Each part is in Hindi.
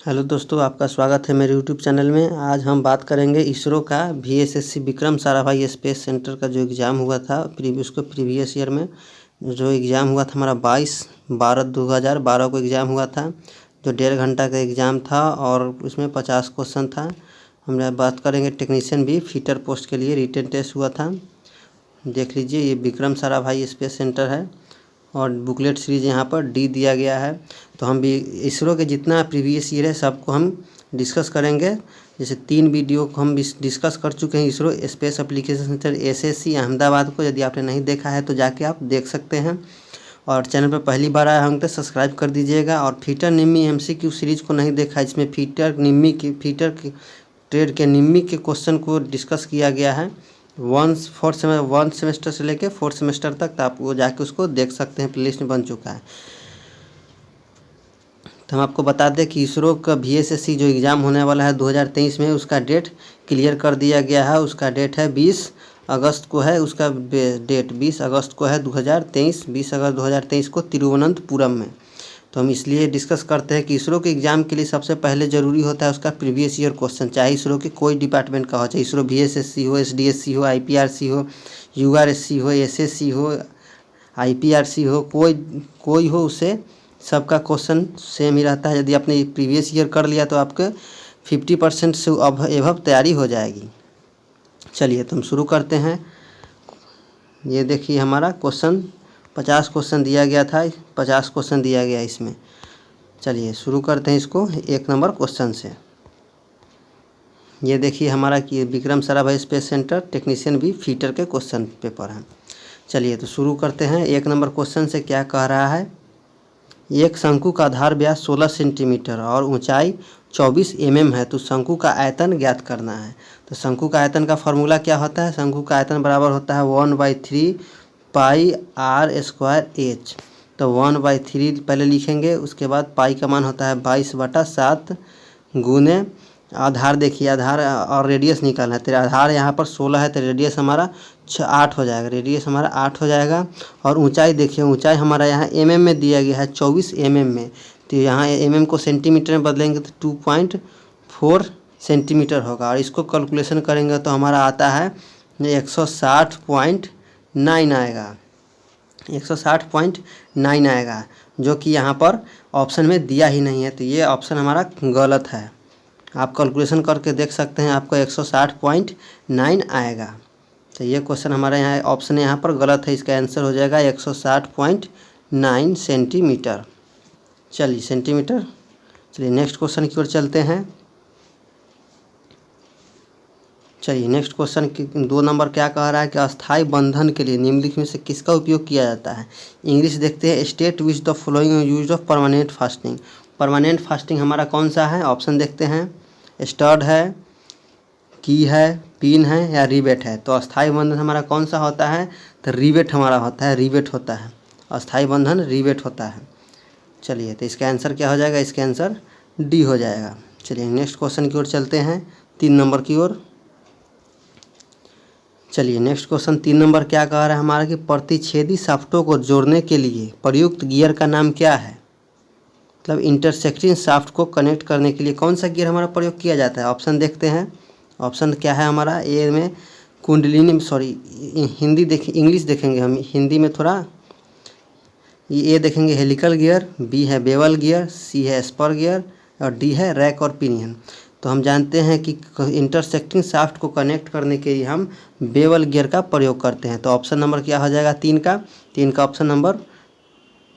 हेलो दोस्तों, आपका स्वागत है मेरे यूट्यूब चैनल में। आज हम बात करेंगे इसरो का VSSC Vikram Sarabhai space centre का जो एग्ज़ाम हुआ था उसको प्रीवियस ईयर में जो एग्ज़ाम हुआ था हमारा 22/12/2012 को एग्ज़ाम हुआ था, जो 1.5 घंटा का एग्ज़ाम था और उसमें 50 क्वेश्चन था। हम बात करेंगे टेक्नीशियन भी फीटर पोस्ट के लिए रिटन टेस्ट हुआ था। देख लीजिए, ये विक्रम साराभाई स्पेस सेंटर है और बुकलेट सीरीज़ यहाँ पर डी दिया गया है। तो हम भी इसरो के जितना प्रीवियस ईयर है सबको हम डिस्कस करेंगे। जैसे 3 वीडियो को हम डिस्कस कर चुके हैं ISRO space application centre SSC Ahmedabad को। यदि आपने नहीं देखा है तो जाके आप देख सकते हैं, और चैनल पर पहली बार आया होंगे तो सब्सक्राइब कर दीजिएगा। और फीटर निम्मी MCQ सीरीज़ को नहीं देखा, इसमें फीटर की ट्रेड के निम्मी के क्वेश्चन को डिस्कस किया गया है 1 सेमेस्टर से लेके 4 सेमेस्टर तक। तो आप वो जाके उसको देख सकते हैं, प्लेलिस्ट में बन चुका है। तो हम आपको बता दें कि इसरो का VSSC जो एग्ज़ाम होने वाला है 2023 में, उसका डेट क्लियर कर दिया गया है। उसका डेट है 20 अगस्त को है। उसका डेट 20 अगस्त को है 2023, 20 अगस्त 2023 को तिरुवनंतपुरम में। तो हम इसलिए डिस्कस करते हैं कि इसरो के एग्ज़ाम के लिए सबसे पहले ज़रूरी होता है उसका प्रीवियस ईयर क्वेश्चन, चाहे इसरो के कोई डिपार्टमेंट का हो, चाहे इसरो VSSC हो, SDSC हो, IPRC हो, URSC हो, SSC हो, IPRC हो, कोई हो, उसे सबका क्वेश्चन सेम ही रहता है। यदि आपने प्रीवियस ईयर कर लिया तो आपके 50% से एभव तैयारी हो जाएगी। चलिए तो हम शुरू करते हैं। ये देखिए, हमारा क्वेश्चन 50 क्वेश्चन दिया गया था, 50 क्वेश्चन दिया गया इसमें। चलिए शुरू करते हैं इसको 1 नंबर क्वेश्चन से। ये देखिए हमारा कि Vikram Sarabhai space centre technician भी फीटर के क्वेश्चन पेपर हैं। चलिए तो शुरू करते हैं। 1 नंबर क्वेश्चन से क्या कह रहा है, एक शंकु का आधार व्यास 16 सेंटीमीटर और ऊंचाई 24 mm है, तो शंकु का आयतन ज्ञात करना है। तो शंकु का आयतन का फॉर्मूला क्या होता है, शंकु का आयतन बराबर होता है 1/3 पाई r²h। तो 1/3 पहले लिखेंगे, उसके बाद पाई का मान होता है 22/7 गुने आधार। देखिए आधार और रेडियस निकालना है। तेरा आधार यहाँ पर 16 है तो रेडियस हमारा 8 हो जाएगा, रेडियस हमारा 8 हो जाएगा। और ऊंचाई देखिए, ऊंचाई हमारा यहाँ mm में दिया गया है 24 mm में। तो यहाँ mm को सेंटीमीटर में बदलेंगे तो 2.4 सेंटीमीटर होगा, और इसको कैलकुलेशन करेंगे तो हमारा आता है 160.9 आएगा, 160.9 आएगा, जो कि यहाँ पर ऑप्शन में दिया ही नहीं है। तो ये ऑप्शन हमारा गलत है। आप कैलकुलेशन करके देख सकते हैं, आपको 160.9 आएगा। तो ये क्वेश्चन हमारे यहाँ ऑप्शन यहाँ पर गलत है। इसका आंसर हो जाएगा 160.9 सेंटीमीटर। चलिए सेंटीमीटर। चलिए नेक्स्ट क्वेश्चन की ओर चलते हैं। चलिए नेक्स्ट क्वेश्चन की 2 नंबर क्या कह रहा है कि अस्थाई बंधन के लिए निम्नलिखित में से किसका उपयोग किया जाता है। इंग्लिश देखते हैं। State which the following use of permanent fasting. Permanent fasting हमारा कौन सा है, ऑप्शन देखते हैं। स्टड है, की है, पिन है या रिवेट है। तो अस्थाई बंधन हमारा कौन सा होता है, तो रिवेट हमारा होता है, रिवेट होता है। अस्थाई बंधन रिवेट होता है। चलिए तो इसका आंसर क्या हो जाएगा, इसका आंसर डी हो जाएगा। चलिए नेक्स्ट क्वेश्चन की ओर चलते हैं, 3 नंबर की ओर। चलिए नेक्स्ट क्वेश्चन 3 नंबर क्या कह रहा है हमारा कि प्रतिच्छेदी शाफ्टों को जोड़ने के लिए प्रयुक्त गियर का नाम क्या है। मतलब इंटरसेक्टिंग शाफ्ट को कनेक्ट करने के लिए कौन सा गियर हमारा प्रयोग किया जाता है। ऑप्शन देखते हैं। ऑप्शन क्या है हमारा, ए में कुंडलिनी, इंग्लिश देखेंगे हम, हिंदी में थोड़ा। ए देखेंगे हेलिकल गियर, बी है बेवल गियर, सी है स्पर गियर और डी है रैक और पिनियन। तो हम जानते हैं कि इंटरसेक्टिंग शाफ्ट को कनेक्ट करने के लिए हम बेवल गियर का प्रयोग करते हैं। तो ऑप्शन नंबर क्या हो जाएगा, 3 का ऑप्शन नंबर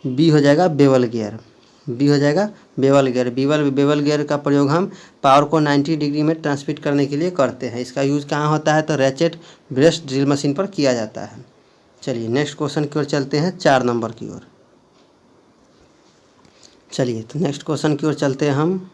बी हो जाएगा, बेवल गियर। बी हो जाएगा बेवल गियर। बेवल गियर का प्रयोग हम पावर को 90 डिग्री में ट्रांसमिट करने के लिए करते हैं। इसका यूज़ कहाँ होता है, तो रैचेट ब्रेस्ट ड्रिल मशीन पर किया जाता है। चलिए नेक्स्ट क्वेश्चन की ओर चलते हैं, 4 नंबर की ओर। चलिए तो नेक्स्ट क्वेश्चन की ओर चलते हैं हम।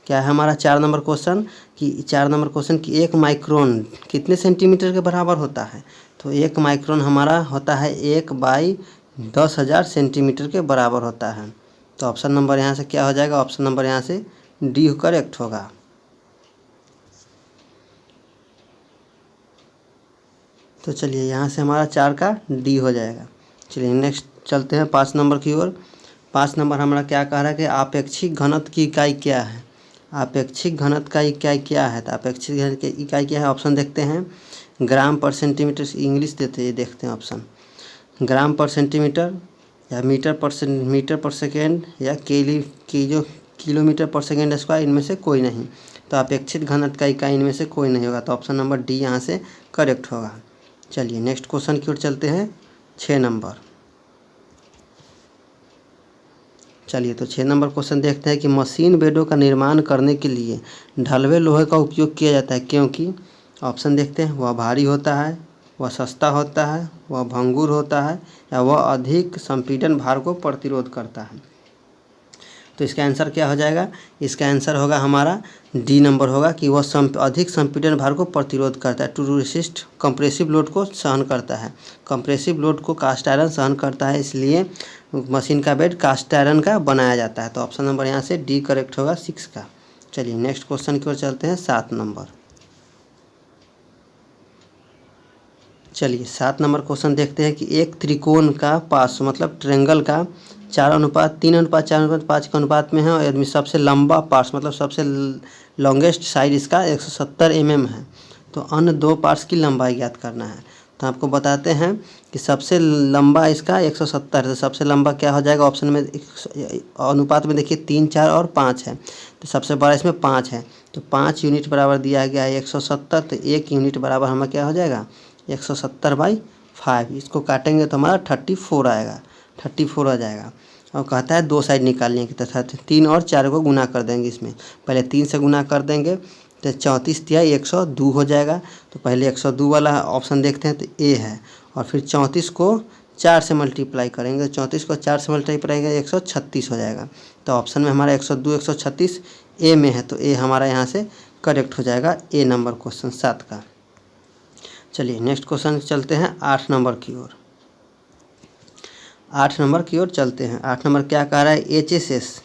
क्या है हमारा 4 नंबर क्वेश्चन कि 4 नंबर क्वेश्चन कि 1 माइक्रोन कितने सेंटीमीटर के बराबर होता है। तो 1 माइक्रोन हमारा होता है 1/10,000 सेंटीमीटर के बराबर होता है। तो ऑप्शन नंबर यहाँ से क्या हो जाएगा, ऑप्शन नंबर यहाँ से डी करेक्ट होगा। तो चलिए यहाँ से हमारा 4 का डी हो जाएगा। चलिए नेक्स्ट चलते हैं 5 नंबर की ओर। 5 नंबर हमारा क्या कह रहा है कि आपेक्षिक घनत्व की इकाई क्या है। आपेक्षिक घनत्व का इकाई क्या है, तो आपेक्षिक घनत्व की इकाई क्या है, ऑप्शन देखते हैं ग्राम पर सेंटीमीटर, इंग्लिश देते हैं, देखते हैं ऑप्शन ग्राम पर सेंटीमीटर या मीटर पर सेकेंड या किलोमीटर पर सेकेंड स्क्वायर, इनमें से कोई नहीं। तो अपेक्षित घनत्व का इकाई इनमें से कोई नहीं होगा, तो ऑप्शन नंबर डी यहाँ से करेक्ट होगा। चलिए नेक्स्ट क्वेश्चन की ओर चलते हैं, 6 नंबर। चलिए तो 6 नंबर क्वेश्चन देखते हैं कि मशीन बेडों का निर्माण करने के लिए ढलवे लोहे का उपयोग किया जाता है क्योंकि, ऑप्शन देखते हैं, वह भारी होता है, वह सस्ता होता है, वह भंगुर होता है, या वह अधिक संपीड़न भार को प्रतिरोध करता है। तो इसका आंसर क्या हो जाएगा, इसका आंसर होगा हमारा डी नंबर होगा कि वह अधिक संपीड़न भार को प्रतिरोध करता है, टू रेसिस्ट कंप्रेसिव लोड को सहन करता है। कंप्रेसिव लोड को कास्ट आयरन सहन करता है, इसलिए मशीन का बेड कास्ट आयरन का बनाया जाता है। तो ऑप्शन नंबर यहाँ से डी करेक्ट होगा 6 का। चलिए नेक्स्ट क्वेश्चन की ओर चलते हैं, 7 नंबर। चलिए 7 नंबर क्वेश्चन देखते हैं कि एक त्रिकोण का पार्श्व मतलब ट्रेंगल का 4:3:4:5 के अनुपात में है, और इसमें सबसे लंबा पार्ट्स मतलब सबसे लॉन्गेस्ट साइड इसका 170 mm है। तो अन्य 2 पार्ट्स की लंबाई ज्ञात करना है। तो आपको बताते हैं कि सबसे लंबा इसका 170 है, तो सबसे लंबा क्या हो जाएगा, ऑप्शन में अनुपात में देखिए 3, 4 और 5 है, तो सबसे बड़ा इसमें 5 है। तो 5 यूनिट बराबर दिया गया है 170, तो 1 यूनिट बराबर हमें क्या हो जाएगा 170/5। इसको काटेंगे तो हमारा 34 आएगा, 34 आ जाएगा। और कहता है 2 साइड निकालने की, तथा 3 और 4 को गुना कर देंगे। इसमें पहले 3 से गुना कर देंगे तो 34×3 102 हो जाएगा। तो पहले 102 वाला ऑप्शन देखते हैं, तो ए है, और फिर 34 को 4 से मल्टीप्लाई करेंगे, 34 को 4 से मल्टीप्लाई करेंगे 136 हो जाएगा। तो ऑप्शन में हमारा 102 136 ए में है, तो ए हमारा यहाँ से करेक्ट हो जाएगा, ए नंबर क्वेश्चन 7 का। चलिए नेक्स्ट क्वेश्चन चलते हैं 8 नंबर की ओर। 8 नंबर की ओर चलते हैं। 8 नंबर क्या कह रहा है, HSS,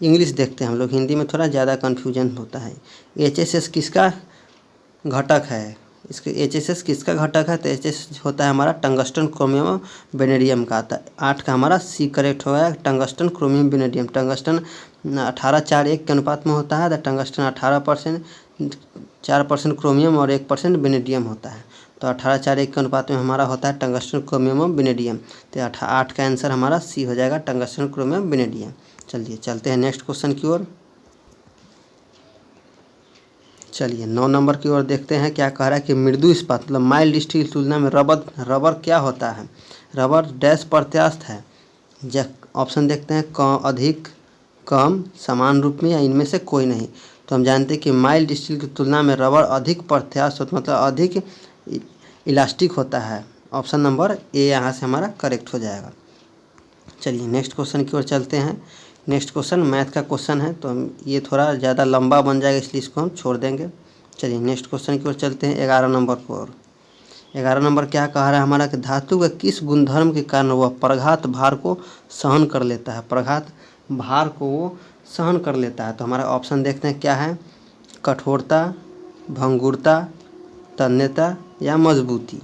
इंग्लिश देखते हैं हम लोग, हिंदी में थोड़ा ज़्यादा कन्फ्यूजन होता है। HSS किसका घटक है, इसके HSS किसका घटक है, तो HSS होता है हमारा टंगस्टन क्रोमियम वेनेडियम का। तो 8 का हमारा सी करेक्ट होगा, टंगस्टन क्रोमियम वेनेडियम। टंगस्टन 18:4:1 के अनुपात में होता है, तो टंगस्टन 18%, 4% क्रोमियम और 1% वेनेडियम होता है। तो 18:4:1 के अनुपात में हमारा होता है टंगस्टन क्रोमियम वेनेडियम। तो 8 का आंसर हमारा सी हो जाएगा, टंगस्टन क्रोमियम वेनेडियम। चलिए चलते हैं नेक्स्ट क्वेश्चन की ओर। चलिए 9 नंबर की ओर देखते हैं, क्या कह रहा है कि मृदु इस्पात मतलब माइल्ड स्टील की तुलना में रबर क्या होता है, रबर डैश प्रत्यास्थ है। ऑप्शन देखते हैं, अधिक, कम, समान रूप में, या इनमें से कोई नहीं। तो हम जानते हैं कि माइल्ड स्टील की तुलना में रबर अधिक प्रत्यास्थ होता मतलब अधिक इलास्टिक होता है। ऑप्शन नंबर ए यहाँ से हमारा करेक्ट हो जाएगा। चलिए नेक्स्ट क्वेश्चन की ओर चलते हैं। नेक्स्ट क्वेश्चन मैथ का क्वेश्चन है, तो हम ये थोड़ा ज़्यादा लंबा बन जाएगा, इसलिए इसको हम छोड़ देंगे। चलिए नेक्स्ट क्वेश्चन की ओर चलते हैं, 11 नंबर की ओर। 11 नंबर क्या कह रहा है हमारा कि धातु के किस गुणधर्म के कारण वह प्रघात भार को सहन कर लेता है, प्रघात भार को वो सहन कर लेता है। तो हमारा ऑप्शन देखते हैं क्या है, कठोरता, भंगुरता, तन्यता या मजबूती।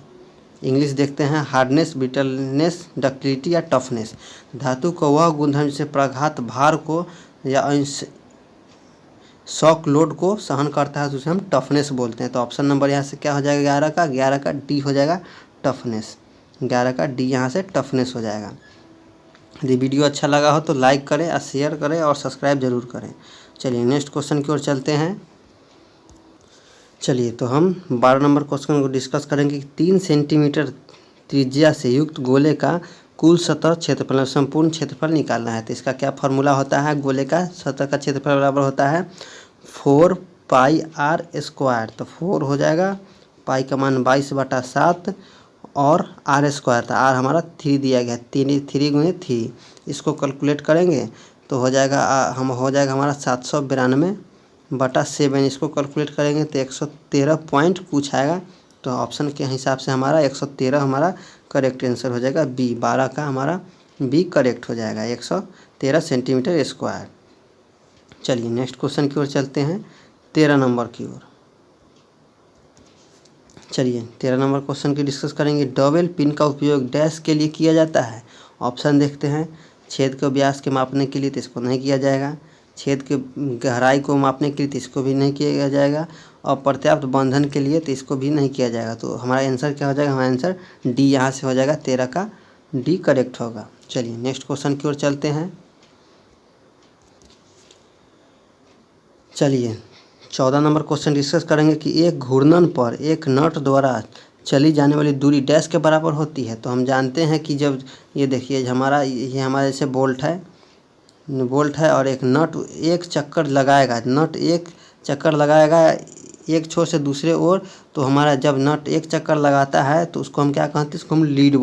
इंग्लिश देखते हैं, हार्डनेस, ब्रिटलनेस, डक्टिलिटी या टफनेस। धातु को वह गुणधर्म जिससे प्रघात भार को या शॉक लोड को सहन करता है, तो उसे हम टफनेस बोलते हैं। तो ऑप्शन नंबर यहाँ से क्या हो जाएगा, 11 का डी हो जाएगा, टफनेस। 11 का डी यहाँ से टफनेस हो जाएगा। यदि वीडियो अच्छा लगा हो तो लाइक करें और शेयर करें और सब्सक्राइब जरूर करें। चलिए नेक्स्ट क्वेश्चन की ओर चलते हैं। चलिए तो हम 12 नंबर क्वेश्चन को डिस्कस करेंगे कि 3 सेंटीमीटर त्रिज्या से युक्त गोले का कुल सतह क्षेत्रफल संपूर्ण क्षेत्रफल निकालना है। तो इसका क्या फार्मूला होता है, गोले का सतह का क्षेत्रफल बराबर होता है 4πr²। तो 4 हो जाएगा, पाई का मान 22/7 और r², था आर हमारा 3 दिया गया, 3×3 इसको कैलकुलेट करेंगे तो हो जाएगा हमारा 792/7। इसको कैलकुलेट करेंगे तो 113 पॉइंट कुछ आएगा। तो ऑप्शन के हिसाब से हमारा 113 हमारा करेक्ट आंसर हो जाएगा, बी 12 का हमारा बी करेक्ट हो जाएगा, 113 सेंटीमीटर स्क्वायर। चलिए नेक्स्ट क्वेश्चन की ओर चलते हैं, 13 नंबर की ओर। चलिए 13 नंबर क्वेश्चन की डिस्कस करेंगे। डबल पिन का उपयोग डैश के लिए किया जाता है। ऑप्शन देखते हैं, छेद के व्यास के मापने के लिए तो इसको नहीं किया जाएगा, छेद के गहराई को मापने के लिए तो इसको भी नहीं किया जाएगा, और पर्याप्त बंधन के लिए तो इसको भी नहीं किया जाएगा। तो हमारा आंसर क्या हो जाएगा, हमारा आंसर डी यहाँ से हो जाएगा, 13 का डी करेक्ट होगा। चलिए नेक्स्ट क्वेश्चन की ओर चलते हैं। चलिए 14 नंबर क्वेश्चन डिस्कस करेंगे कि एक घूर्णन पर एक नट द्वारा चली जाने वाली दूरी डैश के बराबर होती है। तो हम जानते हैं कि जब ये देखिए हमारा ये हमारा जैसे बोल्ट है और एक नट एक चक्कर लगाएगा एक छोर से दूसरे ओर। तो हमारा जब नट एक चक्कर लगाता है तो उसको हम क्या कहते हैं, उसको हम लीड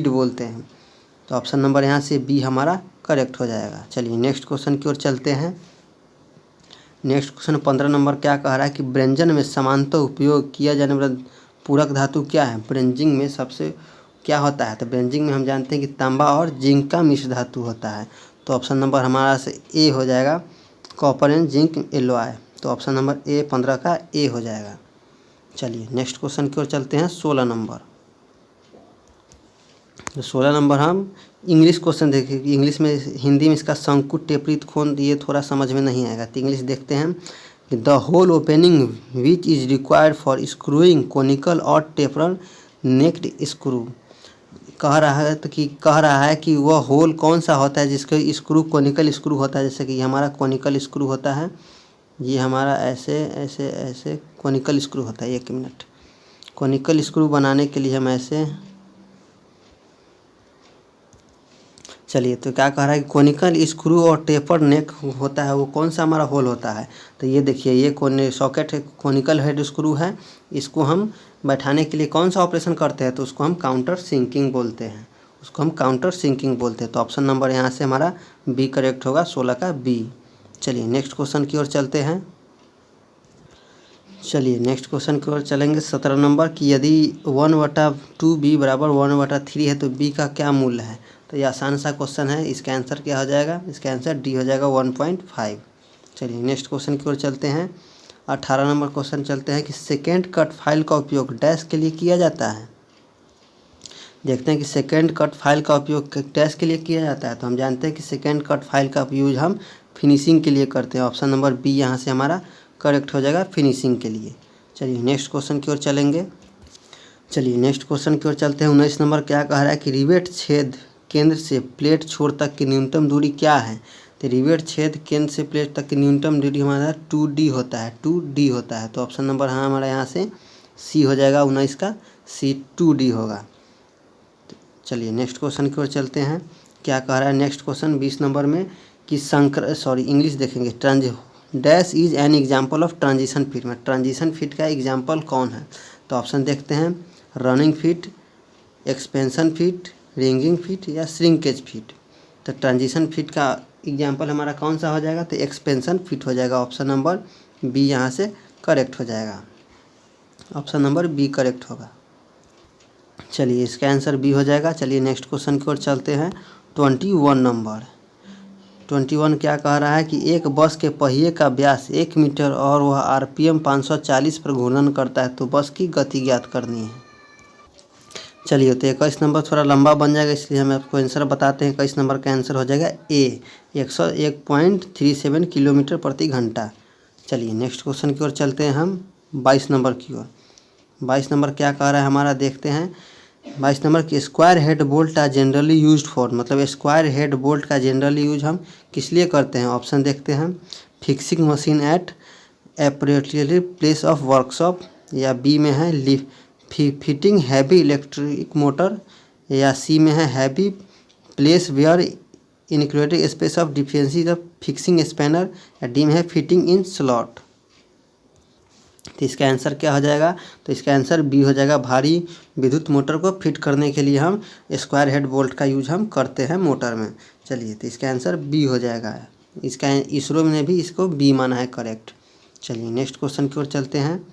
बोलते हैं। तो ऑप्शन नंबर यहाँ से बी हमारा करेक्ट हो जाएगा। चलिए नेक्स्ट क्वेश्चन की ओर चलते हैं। नेक्स्ट क्वेश्चन 15 नंबर क्या कह रहा है कि ब्रेंजन में समानतः उपयोग किया जाने वाला पूरक धातु क्या है। ब्रेंजिंग में सबसे क्या होता है, तो ब्रेंजिंग में हम जानते हैं कि तांबा और जिंक का मिश्र धातु होता है। तो ऑप्शन नंबर हमारा से ए हो जाएगा, कॉपर एंड जिंक एलॉय। तो ऑप्शन नंबर ए 15 का ए हो जाएगा। चलिए नेक्स्ट क्वेश्चन की ओर चलते हैं। 16 नंबर, तो 16 नंबर हम इंग्लिश क्वेश्चन देखें कि इंग्लिश में, हिंदी में इसका शंकु टेपरित खोन, ये थोड़ा समझ में नहीं आएगा। तो इंग्लिश देखते हैं कि the hole opening which is required for screwing conical और टेपरल नेक्ड स्क्रू। कह रहा है कि वह होल कौन सा होता है जिसका स्क्रू कोनिकल स्क्रू होता है। जैसे कि हमारा कोनिकल स्क्रू होता है, ये हमारा ऐसे ऐसे ऐसे कोनिकल स्क्रू होता है। एक मिनट, कोनिकल स्क्रू बनाने के लिए हम ऐसे, चलिए तो क्या कह रहा है कि कोनिकल स्क्रू और टेपर नेक होता है, वो कौन सा हमारा होल होता है। तो ये देखिए ये सॉकेट है, कोनिकल हेड स्क्रू है। इसको हम बैठाने के लिए कौन सा ऑपरेशन करते हैं, तो उसको हम काउंटर सिंकिंग बोलते हैं। तो ऑप्शन नंबर यहाँ से हमारा बी करेक्ट होगा, 16 का बी। चलिए नेक्स्ट क्वेश्चन की ओर चलते हैं। चलिए नेक्स्ट क्वेश्चन की ओर चलेंगे। 17 नंबर की यदि 1/2 बी बराबर 1/3 है तो बी का क्या मूल्य है। तो ये आसान सा क्वेश्चन है, इसका आंसर क्या हो जाएगा, इसका आंसर डी हो जाएगा 1.5। चलिए नेक्स्ट क्वेश्चन की ओर चलते हैं। 18 नंबर क्वेश्चन चलते हैं कि सेकेंड कट फाइल का उपयोग डैश के लिए किया जाता है। देखते हैं कि सेकेंड कट फाइल का उपयोग डैश के लिए किया जाता है। तो हम जानते हैं कि सेकेंड कट फाइल का यूज हम फिनिशिंग के लिए करते हैं। ऑप्शन नंबर बी यहाँ से हमारा करेक्ट हो जाएगा, फिनिशिंग के लिए। चलिए नेक्स्ट क्वेश्चन की ओर चलेंगे। चलिए नेक्स्ट क्वेश्चन की ओर चलते हैं। 19 नंबर क्या कह रहा है कि रिवेट छेद केंद्र से प्लेट छोर तक की न्यूनतम दूरी क्या है। तो रिवेट छेद केंद्र से प्लेट तक की न्यूनतम दूरी हमारा 2D होता है। तो ऑप्शन नंबर हमारा यहाँ से सी हो जाएगा, 19 का सी 2D होगा। चलिए नेक्स्ट क्वेश्चन की ओर चलते हैं। क्या कह रहा है नेक्स्ट क्वेश्चन 20 नंबर में कि इंग्लिश देखेंगे। Dash is an example of transition fit में ट्रांजिशन फिट का एग्जाम्पल कौन है। तो ऑप्शन देखते हैं, running fit, expansion fit, ringing fit या श्रिंकेज फिट। तो ट्रांजिशन फिट का एग्जाम्पल हमारा कौन सा हो जाएगा, तो एक्सपेंशन फिट हो जाएगा। ऑप्शन नंबर बी यहाँ से करेक्ट हो जाएगा, ऑप्शन नंबर बी करेक्ट होगा। चलिए इसका आंसर बी हो जाएगा। चलिए नेक्स्ट क्वेश्चन की ओर चलते हैं। 21 नंबर 21 क्या कह रहा है कि एक बस के पहिए का व्यास 1 मीटर और वह RPM 540 पर घूर्णन करता है, तो बस की गति ज्ञात करनी है। चलिए तो 21 नंबर थोड़ा लंबा बन जाएगा, इसलिए हम आपको आंसर बताते हैं। 21 नंबर का आंसर हो जाएगा ए, 101.37 किलोमीटर प्रति घंटा। चलिए नेक्स्ट क्वेश्चन की ओर चलते हैं हम 22 नंबर की ओर। 22 नंबर क्या कह रहा है हमारा, देखते हैं। 22 नंबर की square head bolt are generally used for, मतलब स्क्वायर हेड बोल्ट का जनरली यूज हम किस लिए करते हैं। ऑप्शन देखते हैं, fixing machine at appropriate place of workshop, या बी में है फिटिंग हैवी इलेक्ट्रिक मोटर, या सी में है heavy place where including space of deficiency of fixing spanner, या डी में है फिटिंग इन स्लॉट। तो इसका आंसर क्या हो जाएगा, तो इसका आंसर बी हो जाएगा, भारी विद्युत मोटर को फिट करने के लिए हम स्क्वायर हेड बोल्ट का यूज हम करते हैं मोटर में। चलिए तो इसका आंसर बी हो जाएगा, इसका इसरो ने भी इसको बी माना है करेक्ट। चलिए नेक्स्ट क्वेश्चन की ओर चलते हैं।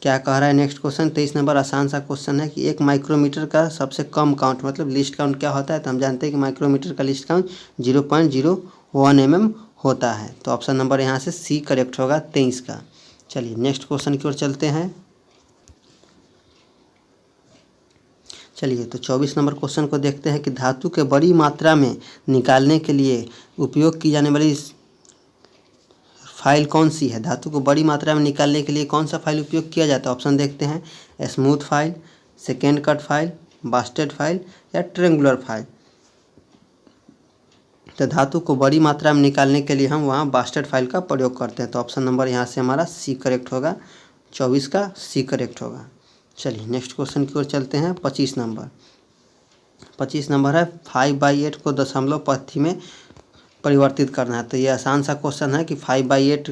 क्या कह रहा है नेक्स्ट क्वेश्चन 23 नंबर आसान सा क्वेश्चन है कि एक माइक्रोमीटर का सबसे कम काउंट, मतलब लिस्ट काउंट क्या होता है। तो हम जानते हैं कि माइक्रोमीटर का लिस्ट काउंट 0.01 mm होता है। तो ऑप्शन नंबर यहाँ से सी करेक्ट होगा, 23 का। चलिए नेक्स्ट क्वेश्चन की ओर चलते हैं। चलिए तो 24 नंबर क्वेश्चन को देखते हैं कि धातु के बड़ी मात्रा में निकालने के लिए उपयोग की जाने वाली फाइल कौन सी है। धातु को बड़ी मात्रा में निकालने के लिए कौन सा फाइल उपयोग किया जाता है। ऑप्शन देखते हैं, smooth file, second cut file, bastard file या ट्रेंगुलर फाइल। तो धातु को बड़ी मात्रा में निकालने के लिए हम वहाँ बास्टेड फाइल का प्रयोग करते हैं। तो ऑप्शन नंबर यहाँ से हमारा सी करेक्ट होगा, 24 का सी करेक्ट होगा। चलिए नेक्स्ट क्वेश्चन की ओर चलते हैं। 25 नंबर है 5/8 को दशमलव पद्धति में परिवर्तित करना है। तो ये आसान सा क्वेश्चन है कि 5/8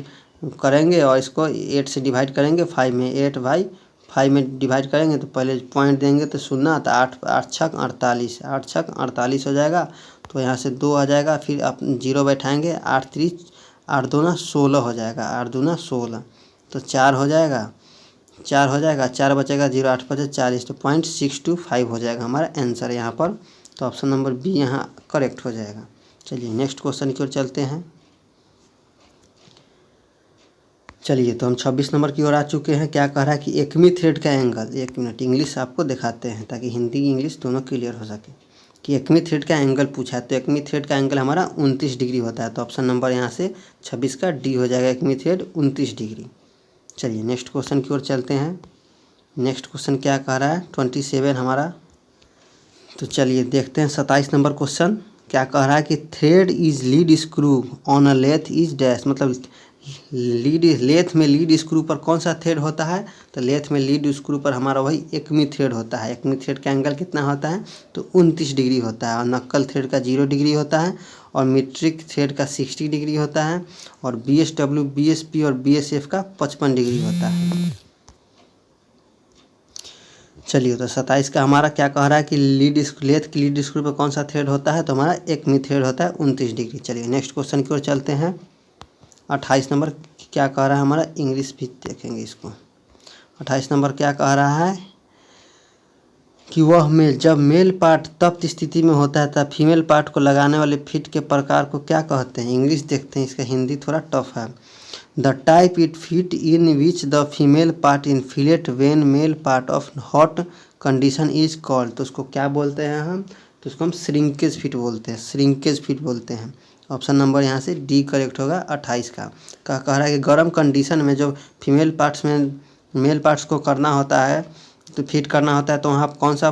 करेंगे और इसको 8 से डिवाइड करेंगे, 5 में 8/5 में डिवाइड करेंगे तो पहले पॉइंट देंगे तो 0, तो 8 छक 48, 8 छक 48 हो जाएगा। तो यहाँ से 2 आ जाएगा, फिर आप 0 बैठाएंगे, 8 दूना 16 हो जाएगा, 8 दूना 16, तो 4 हो जाएगा, 4 बचेगा, 0 8 बचे 40, तो 0.625 हो जाएगा हमारा आंसर यहाँ पर। तो ऑप्शन नंबर बी यहाँ करेक्ट हो जाएगा। चलिए नेक्स्ट क्वेश्चन की ओर चलते हैं। चलिए तो हम 26 नंबर की ओर आ चुके हैं। क्या कह रहा है कि एकमी थ्रेड का एंगल, 1 मिनट इंग्लिश आपको दिखाते हैं ताकि हिंदी इंग्लिश दोनों क्लियर हो सके। कि एकमी थ्रेड का एंगल पूछा है, तो एकमी थ्रेड का एंगल हमारा 29 डिग्री होता है। तो ऑप्शन नंबर यहाँ से 26 का डी हो जाएगा, एकमी थ्रेड 29 डिग्री। चलिए नेक्स्ट क्वेश्चन की ओर चलते हैं। नेक्स्ट क्वेश्चन क्या कह रहा है 27 हमारा। तो चलिए देखते हैं 27 नंबर क्वेश्चन क्या कह रहा है कि thread is lead screw on a lathe is dash. मतलब लेथ में लीड स्क्रू पर कौन सा थ्रेड होता है। तो लेथ में लीड स्क्रू पर हमारा वही एकमी थ्रेड होता है। एकमी थ्रेड का एंगल कितना होता है, तो 29 डिग्री होता है। और नक्कल थ्रेड का 0 डिग्री होता है और मीट्रिक थ्रेड का 60 डिग्री होता है और BSW, BSP और BSF का 55 डिग्री होता है। चलिए तो 27 का हमारा क्या कह रहा है कि लेथ की लीड स्क्रू पर कौन सा थ्रेड होता है, तो हमारा एकमी थ्रेड होता है 29 डिग्री। चलिए नेक्स्ट क्वेश्चन की ओर चलते हैं। 28 नंबर क्या कह रहा है हमारा, इंग्लिश भी देखेंगे इसको। 28 नंबर क्या कह रहा है कि वह जब मेल पार्ट तप्त स्थिति में होता है तब फीमेल पार्ट को लगाने वाले फिट के प्रकार को क्या कहते हैं। इंग्लिश देखते हैं, इसका हिंदी थोड़ा टफ है। The type it fit in which the female part inflate when male part of hot condition is called. तो उसको क्या बोलते हैं हम, तो उसको हम श्रिंकेज फिट बोलते हैं, श्रिंकेज फिट बोलते हैं। ऑप्शन नंबर यहाँ से डी करेक्ट होगा 28 का। कह रहा है कि गर्म कंडीशन में जो फीमेल पार्ट्स में मेल पार्ट्स को करना होता है, तो फिट करना होता है, तो वहाँ कौन सा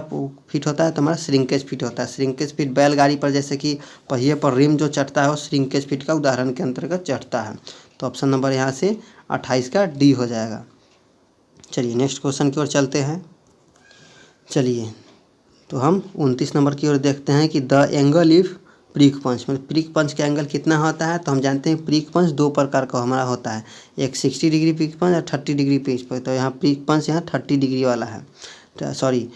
फिट होता है, तो हमारा श्रिंकेज फिट होता है। श्रिंकेज फिट बैलगाड़ी पर जैसे कि पहिए पर रिम जो चढ़ता है वो श्रिंकेज फिट का उदाहरण के अंतर्गत चढ़ता है। तो ऑप्शन नंबर यहाँ से 28 का डी हो जाएगा। चलिए नेक्स्ट क्वेश्चन की ओर चलते हैं। चलिए तो हम 29 नंबर की ओर देखते हैं कि द एंगल इफ प्रीक पंच, मतलब प्रीक पंच का एंगल कितना होता है। तो हम जानते हैं प्रीक पंच 2 प्रकार का हमारा होता है, एक 60 डिग्री प्रीक पंच और 30 डिग्री प्रीक पंच। तो यहाँ प्रीक पंच यहाँ 30 डिग्री वाला है, 30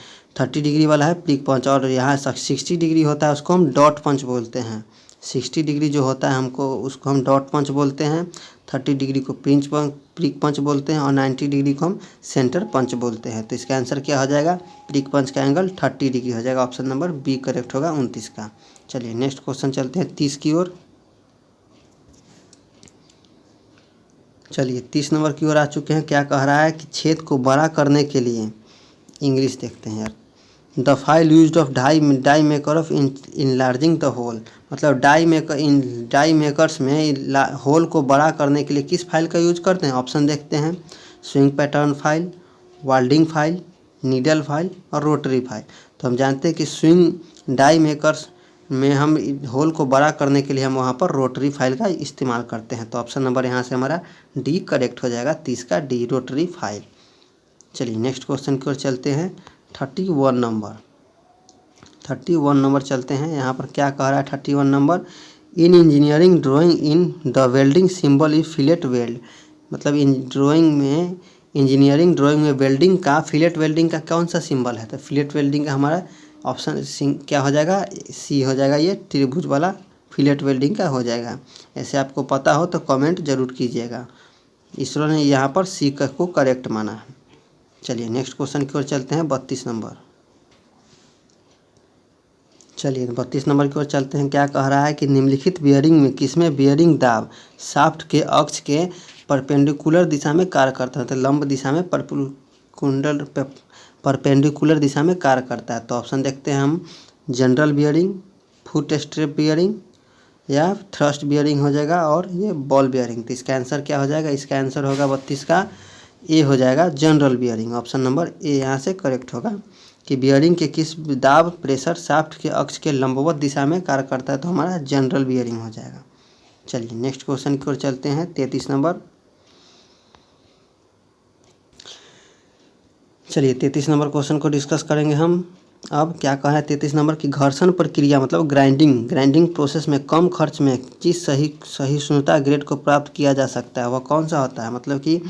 डिग्री वाला है प्रीक पंच। और यहाँ 60 डिग्री होता है, उसको हम डॉट पंच बोलते हैं। 60 डिग्री जो होता है हमको उसको हम डॉट पंच बोलते हैं, 30 डिग्री को प्रीक पंच बोलते हैं और 90 डिग्री को हम सेंटर पंच बोलते हैं। तो इसका आंसर क्या हो जाएगा, प्रीक पंच का एंगल 30 डिग्री हो जाएगा। ऑप्शन नंबर बी करेक्ट होगा 29 का। चलिए नेक्स्ट क्वेश्चन चलते हैं 30 की ओर। चलिए 30 नंबर की ओर आ चुके हैं। क्या कह रहा है कि छेद को बड़ा करने के लिए, इंग्लिश देखते हैं यार, the file used of die maker of enlarging the hole. मतलब डाई मेकर्स में होल को बड़ा करने के लिए किस फाइल का यूज करते हैं। ऑप्शन देखते हैं, swing pattern file, warding file, needle file और रोटरी फाइल। तो हम जानते हैं कि स्विंग डाई मेकर्स में हम होल को बड़ा करने के लिए हम वहाँ पर रोटरी फाइल का इस्तेमाल करते हैं। तो ऑप्शन नंबर यहाँ से हमारा डी करेक्ट हो जाएगा, 30 का डी, रोटरी फाइल। चलिए नेक्स्ट क्वेश्चन की ओर चलते हैं। 31 नंबर चलते हैं। यहाँ पर क्या कह रहा है 31 number, in engineering drawing in the welding symbol is fillet weld. मतलब इंजीनियरिंग ड्राइंग में वेल्डिंग का, फिलेट वेल्डिंग का कौन सा सिंबल है। तो फिलेट वेल्डिंग का हमारा ऑप्शन क्या हो जाएगा, सी हो जाएगा, ये त्रिभुज वाला फिलेट वेल्डिंग का हो जाएगा। ऐसे आपको पता हो तो कमेंट जरूर कीजिएगा। इसरो ने यहाँ पर सी को करेक्ट माना है। चलिए नेक्स्ट क्वेश्चन की ओर चलते हैं। 32 नंबर। चलिए 32 नंबर की ओर चलते हैं। क्या कह रहा है कि निम्नलिखित बियरिंग में किसमें बियरिंग दाब शाफ्ट के अक्ष के परपेंडिकुलर दिशा में कार्य करता है। तो लंब दिशा में परपेंडिकुलर दिशा में कार्य करता है। तो ऑप्शन देखते हैं हम, general bearing, foot step bearing या थ्रस्ट बियरिंग हो जाएगा, और ये बॉल बियरिंग। तो इसका आंसर क्या हो जाएगा? इसका आंसर होगा 32 का ए हो जाएगा, general bearing. Option number A यहाँ से करेक्ट होगा कि बियरिंग के किस दाब प्रेशर शाफ्ट के अक्ष के लंबवत दिशा में कार्य करता है, तो हमारा जनरल बियरिंग हो जाएगा। चलिए नेक्स्ट क्वेश्चन की ओर चलते हैं, 33 नंबर। चलिए 33 नंबर क्वेश्चन को डिस्कस करेंगे हम। अब क्या कहा है 33 नंबर की, घर्षण प्रक्रिया मतलब ग्राइंडिंग प्रोसेस में कम खर्च में किस सहिष्णुता ग्रेड को प्राप्त किया जा सकता है, वह कौन सा होता है? मतलब कि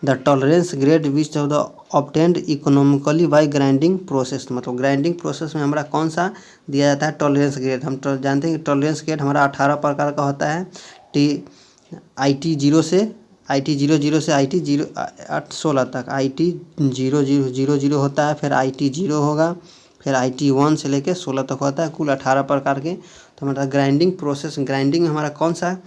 the tolerance grade which of the obtained economically by grinding process. मतलब ग्राइंडिंग प्रोसेस में हमारा कौन सा दिया जाता है? Tolerance grade. हम जानते हैं कि टॉलरेंस ग्रेड हमारा 18 प्रकार का होता है। IT 0 से IT 00 से IT 16 तक, IT 0000 होता है, फिर IT 0 होगा, फिर IT 1 से लेके 16 तक होता है, कुल 18 प्रकार के। तो हमारा ग्राइंडिंग प्रोसेस, ग्राइंडिंग में हमारा कौन सा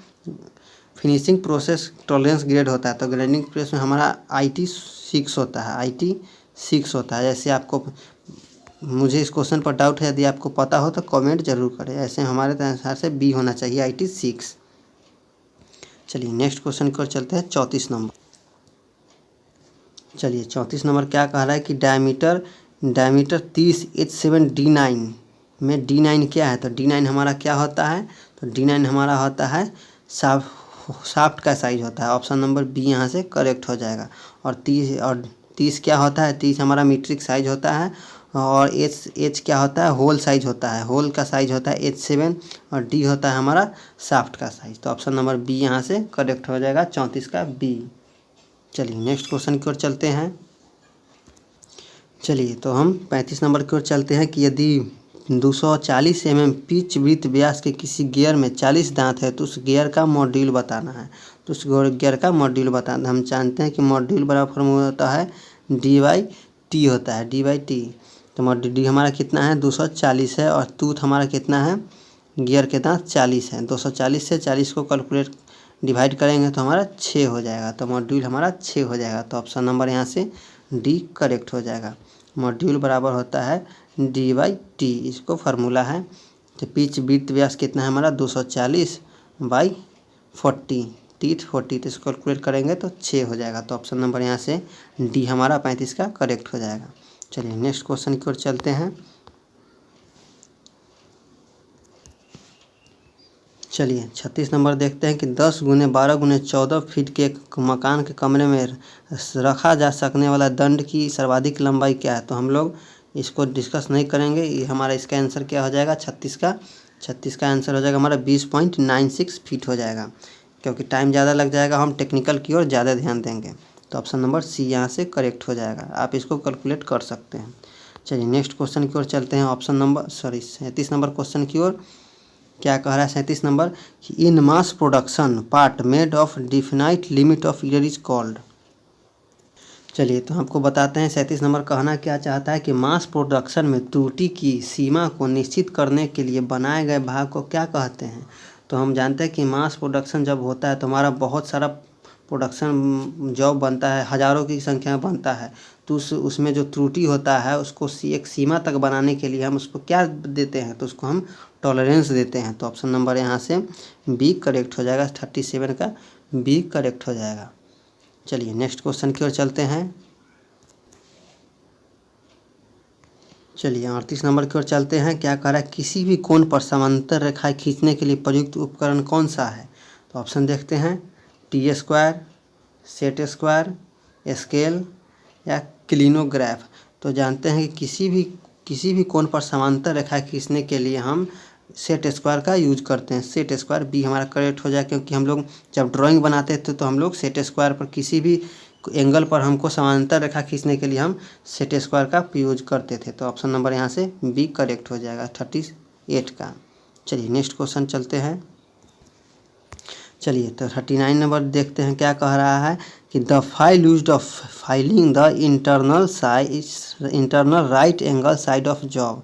फिनिशिंग प्रोसेस टॉलरेंस ग्रेड होता है? तो ग्राइंडिंग प्रोसेस में हमारा IT 6 होता है, IT 6 होता है। जैसे आपको, मुझे इस क्वेश्चन पर डाउट है, यदि आपको पता हो तो कमेंट जरूर करें। ऐसे हमारे अनुसार से B होना चाहिए, IT 6। चलिए नेक्स्ट क्वेश्चन की ओर चलते हैं, 34 नंबर। चलिए 34 नंबर क्या कह रहा है कि डायमीटर 30 H7D9 में D9 क्या है? तो D9 हमारा क्या होता है? तो D9 हमारा होता है शाफ्ट का साइज होता है। ऑप्शन नंबर बी यहाँ से करेक्ट हो जाएगा। और 30 क्या होता है? 30 हमारा मीट्रिक साइज होता है। और H क्या होता है? होल साइज होता है, होल का साइज होता है H7, और D होता है हमारा शाफ्ट का साइज। तो ऑप्शन नंबर बी यहाँ से करेक्ट हो जाएगा, 34 का बी। चलिए नेक्स्ट क्वेश्चन की ओर चलते हैं। चलिए तो हम 35 नंबर की ओर चलते हैं कि यदि 240 mm पिच वृत्त व्यास के किसी गियर में 40 दांत है तो उस गियर का मॉड्यूल बताना है। तो उस गियर का मॉड्यूल बताना, हम जानते हैं कि मॉड्यूल बराबर फॉर्मूला होता है D/T होता है, D/T। तो मॉड्यूल D हमारा कितना है? 240 है, और टूथ हमारा कितना है? गियर के दांत 40 है। 240 से 40 को कैलकुलेट डिवाइड करेंगे तो हमारा 6 हो जाएगा। तो मॉड्यूल हमारा 6 हो जाएगा। तो ऑप्शन नंबर यहाँ से D करेक्ट हो जाएगा। मॉड्यूल बराबर होता है D/T, इसको फार्मूला है। तो पिच वृत्त व्यास कितना है हमारा? 240/40, टीथ 40, तो इसको कैलकुलेट करेंगे तो 6 हो जाएगा। तो ऑप्शन नंबर यहाँ से D हमारा 35 का करेक्ट हो जाएगा। चलिए नेक्स्ट क्वेश्चन की ओर चलते हैं। चलिए 36 नंबर देखते हैं कि 10 × 12 × 14 फीट के एक मकान के कमरे में रखा जा सकने वाला दंड की सर्वाधिक लंबाई क्या है? तो हम लोग इसको डिस्कस नहीं करेंगे। ये हमारा, इसका आंसर क्या हो जाएगा? 36 का आंसर हो जाएगा हमारा 20.96 फीट हो जाएगा। क्योंकि टाइम ज़्यादा लग जाएगा, हम टेक्निकल की ओर ज़्यादा ध्यान देंगे। तो ऑप्शन नंबर सी यहाँ से करेक्ट हो जाएगा। आप इसको कैलकुलेट कर सकते हैं। चलिए नेक्स्ट क्वेश्चन की ओर चलते हैं। 37 नंबर क्वेश्चन की ओर क्या कह रहा है 37 number, in mass production part made of definite limit of year is called. चलिए तो आपको बताते हैं 37 नंबर कहना क्या चाहता है कि मास प्रोडक्शन में त्रुटि की सीमा को निश्चित करने के लिए बनाए गए भाग को क्या कहते हैं? तो हम जानते हैं कि मास प्रोडक्शन जब होता है तो हमारा बहुत सारा प्रोडक्शन जॉब बनता है, हज़ारों की संख्या में बनता है। तो उसमें जो त्रुटि होता है उसको एक सीमा तक बनाने के लिए हम उसको क्या देते हैं? तो उसको हम टॉलरेंस देते हैं। तो ऑप्शन नंबर यहाँ से बी करेक्ट हो जाएगा, 37 का बी करेक्ट हो जाएगा। चलिए नेक्स्ट क्वेश्चन की ओर चलते हैं। चलिए 38 नंबर की ओर चलते हैं। क्या कह रहा है, किसी भी कोण पर समांतर रेखाएं खींचने के लिए प्रयुक्त उपकरण कौन सा है? तो ऑप्शन देखते हैं, T², सेट स्क्वायर, स्केल या क्लिनोग्राफ। तो जानते हैं कि किसी भी कोण पर समांतर रेखाएं खींचने के लिए हम सेट स्क्वायर का यूज करते हैं। सेट स्क्वायर बी हमारा करेक्ट हो जाए, क्योंकि हम लोग जब ड्राइंग बनाते थे तो हम लोग सेट स्क्वायर पर किसी भी एंगल पर हमको समांतर रेखा खींचने के लिए हम सेट स्क्वायर का यूज करते थे। तो ऑप्शन नंबर यहाँ से बी करेक्ट हो जाएगा, 38 का। चलिए नेक्स्ट क्वेश्चन चलते हैं। चलिए तो 39 नंबर देखते हैं। क्या कह रहा है कि the file used of filing the internal right angle side of job.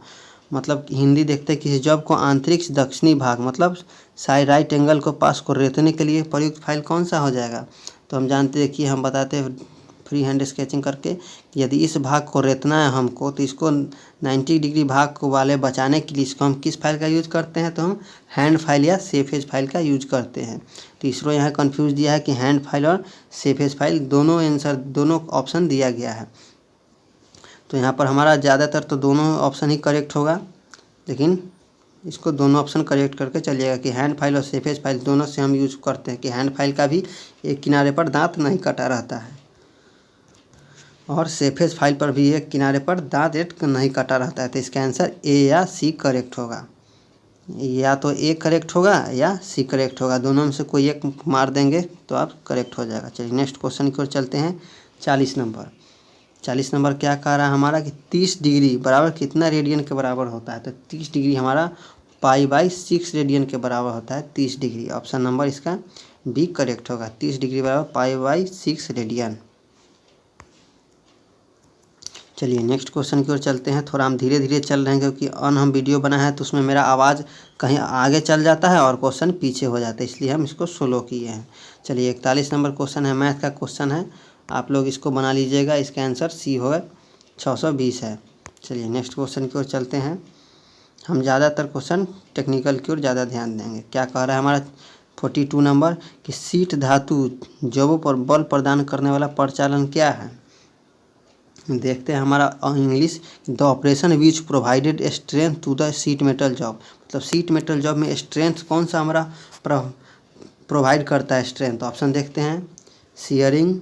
मतलब हिंदी देखते हैं, किसी जॉब को आंतरिक दक्षिणी भाग मतलब साइड राइट एंगल को पास को रेतने के लिए प्रयुक्त फाइल कौन सा हो जाएगा? तो हम जानते हैं कि हम बताते हैं फ्री हैंड स्केचिंग करके। यदि इस भाग को रेतना है हमको तो इसको 90 डिग्री भाग को वाले बचाने के लिए इसको हम किस फाइल का यूज करते हैं, तो हम हैंड फाइल या सेफेज फाइल का यूज करते हैं। तो इसरो यहाँ कन्फ्यूज दिया है कि हैंड फाइल और सेफेज फाइल दोनों आंसर दोनों ऑप्शन दिया गया है। तो यहाँ पर हमारा ज़्यादातर तो दोनों ऑप्शन ही करेक्ट होगा, लेकिन इसको दोनों ऑप्शन करेक्ट करके चलिएगा कि हैंड फाइल और सेफेज फाइल दोनों से हम यूज करते हैं कि हैंड फाइल का भी एक किनारे पर दांत नहीं कटा रहता है और सेफेज फाइल पर भी एक किनारे पर दांत एक नहीं कटा रहता है। तो इसका आंसर ए या सी करेक्ट होगा, या तो ए करेक्ट होगा या सी करेक्ट होगा, दोनों में से कोई एक मार देंगे तो आप करेक्ट हो जाएगा। चलिए नेक्स्ट क्वेश्चन की ओर चलते हैं। 40 नंबर 40 नंबर क्या कह रहा है हमारा कि 30 डिग्री बराबर कितना रेडियन के बराबर होता है। तो 30 डिग्री हमारा π/6 रेडियन के बराबर होता है। 30 डिग्री ऑप्शन नंबर इसका बी करेक्ट होगा। 30 डिग्री बराबर π/6 रेडियन। चलिए नेक्स्ट क्वेश्चन की ओर चलते हैं। थोड़ा हम धीरे धीरे चल रहे हैं क्योंकि हम वीडियो बनाए हैं तो उसमें मेरा आवाज़ कहीं आगे चल जाता है और क्वेश्चन पीछे हो जाता है, इसलिए हम इसको स्लो किए हैं। चलिए 41 नंबर क्वेश्चन है, मैथ का क्वेश्चन है, आप लोग इसको बना लीजिएगा। इसका आंसर सी होगा, 620 है। चलिए नेक्स्ट क्वेश्चन की ओर चलते हैं। हम ज़्यादातर क्वेश्चन टेक्निकल की ओर ज़्यादा ध्यान देंगे। क्या कह रहा है हमारा 42 नंबर कि शीट धातु जबों पर बल प्रदान करने वाला प्रचालन क्या है। देखते हैं हमारा English, the operation which provided strength to the sheet metal job. मतलब शीट मेटल जॉब में स्ट्रेंथ कौन सा हमारा प्रोवाइड करता है स्ट्रेंथ। ऑप्शन देखते हैं, शियरिंग,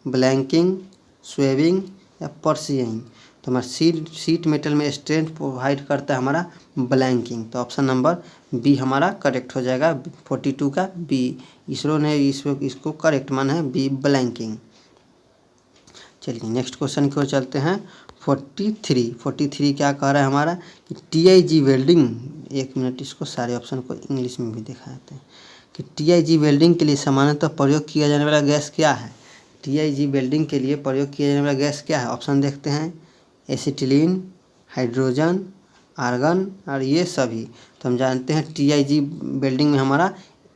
ब्लैंकिंग, स्वेविंग या परसिंग। तो हमारा शीट मेटल में स्ट्रेंथ प्रोवाइड करता है हमारा ब्लैंकिंग। तो ऑप्शन नंबर बी हमारा करेक्ट हो जाएगा, 42 का बी। इसरो ने इसको करेक्ट माना है बी, ब्लैंकिंग। चलिए नेक्स्ट क्वेश्चन की ओर चलते हैं। 43 क्या कह रहा है हमारा कि TIG वेल्डिंग, एक मिनट इसको सारे ऑप्शन को इंग्लिश में भी दिखाते हैं कि TIG वेल्डिंग के लिए सामान्यतः प्रयोग किया जाने वाला गैस क्या है। TIG वेल्डिंग के लिए प्रयोग किया जाने वाला गैस क्या है। ऑप्शन देखते हैं, एसिटिलीन, हाइड्रोजन, आर्गन और ये सभी। तो हम जानते हैं TIG वेल्डिंग में हमारा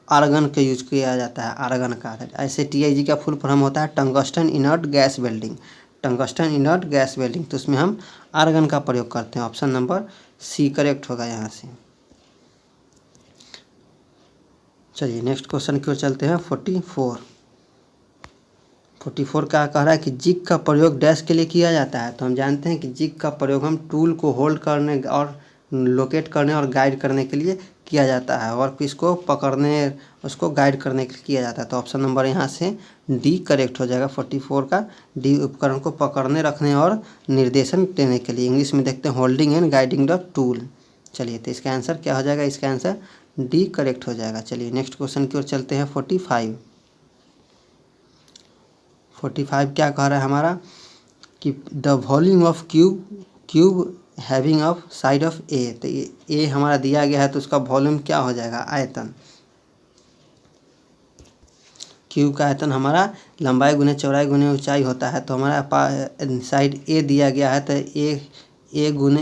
आर्गन का यूज किया जाता है, आर्गन का। ऐसे TIG का फुल फॉर्म होता है tungsten inert gas welding, tungsten inert gas welding. तो उसमें हम आर्गन का प्रयोग करते हैं। ऑप्शन नंबर सी करेक्ट होगा यहाँ से। चलिए नेक्स्ट क्वेश्चन की ओर चलते हैं। 44 क्या कह रहा है कि जिग का प्रयोग डैश के लिए किया जाता है। तो हम जानते हैं कि जिग का प्रयोग हम टूल को होल्ड करने और लोकेट करने और गाइड करने के लिए किया जाता है, और इसको पकड़ने उसको गाइड करने के लिए किया जाता है। तो ऑप्शन नंबर यहाँ से डी करेक्ट हो जाएगा। 44 का डी, उपकरण को पकड़ने, रखने और निर्देशन देने के लिए। इंग्लिश में देखते हैं holding and guiding the tool. चलिए तो इसका आंसर क्या हो जाएगा, इसका आंसर डी करेक्ट हो जाएगा। चलिए नेक्स्ट क्वेश्चन की ओर चलते हैं। 45 क्या कह रहा है हमारा कि the volume of cube having of side of a. तो ये ए हमारा दिया गया है तो उसका वॉल्यूम क्या हो जाएगा, आयतन। क्यूब का आयतन हमारा लंबाई गुने चौड़ाई गुने ऊंचाई होता है। तो हमारा साइड ए दिया गया है तो ए गुने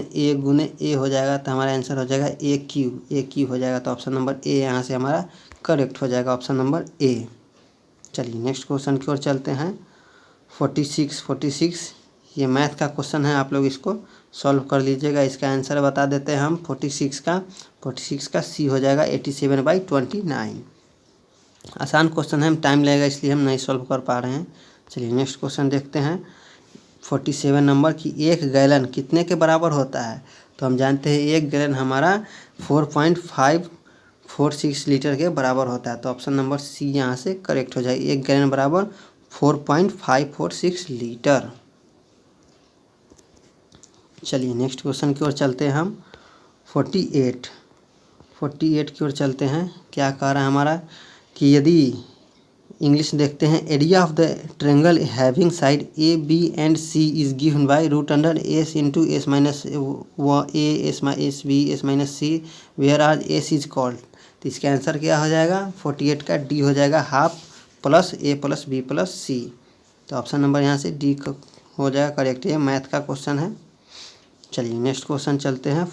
ए हो जाएगा। तो हमारा आंसर हो जाएगा ए क्यूब हो जाएगा। तो ऑप्शन नंबर ए यहाँ से हमारा करेक्ट हो जाएगा, ऑप्शन नंबर ए। चलिए नेक्स्ट क्वेश्चन की ओर चलते हैं। 46 ये मैथ का क्वेश्चन है, आप लोग इसको सॉल्व कर लीजिएगा। इसका आंसर बता देते हैं हम। 46 का सी हो जाएगा 87/29। आसान क्वेश्चन है, हम टाइम लगेगा इसलिए हम नहीं सॉल्व कर पा रहे हैं। चलिए नेक्स्ट क्वेश्चन देखते हैं। 47 नंबर की 1 गैलन कितने के बराबर होता है। तो हम जानते हैं 1 गैलन हमारा 4.546 लीटर के बराबर होता है। तो ऑप्शन नंबर सी यहाँ से करेक्ट हो जाएगा। 1 गैलन बराबर 4.546 लीटर। चलिए नेक्स्ट क्वेश्चन की ओर चलते हैं हम। 48 की ओर चलते हैं। क्या कह रहा है हमारा कि यदि इंग्लिश देखते हैं, area of the triangle having side A B and C is given by √S into S minus A S B S minus C where are S is called. तो इसका आंसर क्या हो जाएगा, 48 का डी हो जाएगा, half plus A plus B plus C। तो ऑप्शन नंबर यहाँ से डी हो जाएगा करेक्ट। ये मैथ का क्वेश्चन है। चलिए नेक्स्ट क्वेश्चन चलते हैं।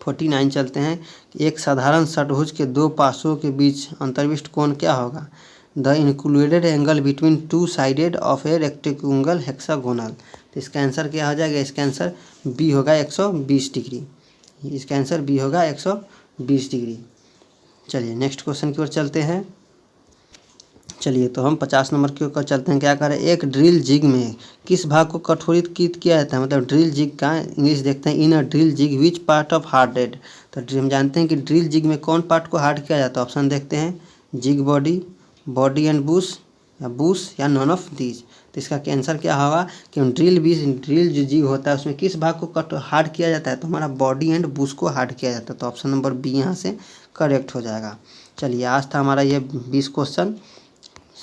49 चलते हैं। एक साधारण षट्भुज के दो पार्श्वों के बीच अंतर्विष्ट कोण क्या होगा। The included angle between two sided of A rectangular hexagonal. तो इसका आंसर क्या हो जाएगा? इसका आंसर बी होगा 120 डिग्री। इसका आंसर बी होगा 120 डिग्री। चलिए नेक्स्ट क्वेश्चन की ओर चलते हैं। चलिए तो हम 50 नंबर के ऊपर चलते हैं। क्या करें? एक ड्रिल जिग में किस भाग को कठोरीकृत किया जाता है? मतलब ड्रिल जिग का इंग्लिश देखते हैं। In a drill jig which part of hardened. तो हम जानते हैं कि ड्रिल जिग में कौन पार्ट को हार्ड किया जाता है। ऑप्शन देखते हैं, jig body, body and bush या नॉन ऑफ दीज। तो इसका आंसर क्या होगा कि ड्रिल जो जिग होता है उसमें किस भाग को हार्ड किया जाता है? तो हमारा बॉडी एंड बुश को हार्ड किया जाता है। तो ऑप्शन नंबर बी यहाँ से करेक्ट हो जाएगा। चलिए आज था हमारा ये 20 क्वेश्चन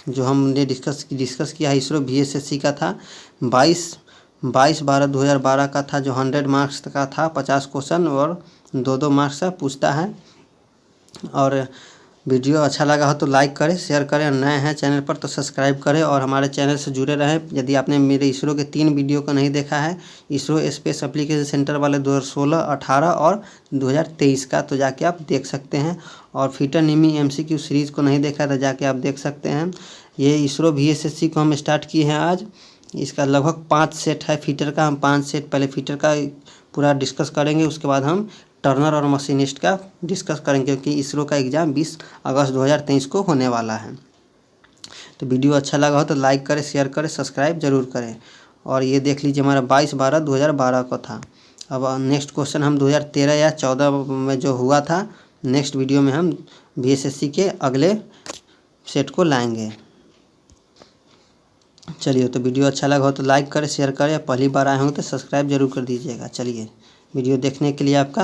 जो हमने डिस्कस किया है। इसरो VSSC का था 22/12/2012 का था, जो 100 मार्क्स का था, 50 क्वेश्चन और 2-2 मार्क्स का पूछता है। और वीडियो अच्छा लगा हो तो लाइक करें, शेयर करें, और नए हैं चैनल पर तो सब्सक्राइब करें और हमारे चैनल से जुड़े रहें। यदि आपने मेरे इसरो के 3 वीडियो को नहीं देखा है, इसरो स्पेस एप्लीकेशन सेंटर वाले 2016, 18 और 2023 का, तो जाके आप देख सकते हैं। और फीटर निमी MCQ सीरीज़ को नहीं देखा तो जाके आप देख सकते हैं। ये इसरो VSSC को हम स्टार्ट किए हैं आज। इसका लगभग 5 सेट है फीटर का। हम 5 सेट पहले फीटर का पूरा डिस्कस करेंगे, उसके बाद हम टर्नर और मशीनिस्ट का डिस्कस करेंगे, क्योंकि इसरो का एग्ज़ाम 20 अगस्त 2023 को होने वाला है। तो वीडियो अच्छा लगा हो तो लाइक करें, शेयर करें, सब्सक्राइब जरूर करें। और ये देख लीजिए हमारा 22/12/2012 को था। अब नेक्स्ट क्वेश्चन हम 2013 या 14 में जो हुआ था, नेक्स्ट वीडियो में हम VSSC के अगले सेट को लाएंगे। चलिए तो वीडियो अच्छा लगा हो तो लाइक करें, शेयर करें, पहली बार आए हों तो सब्सक्राइब जरूर कर दीजिएगा। चलिए वीडियो देखने के लिए आपका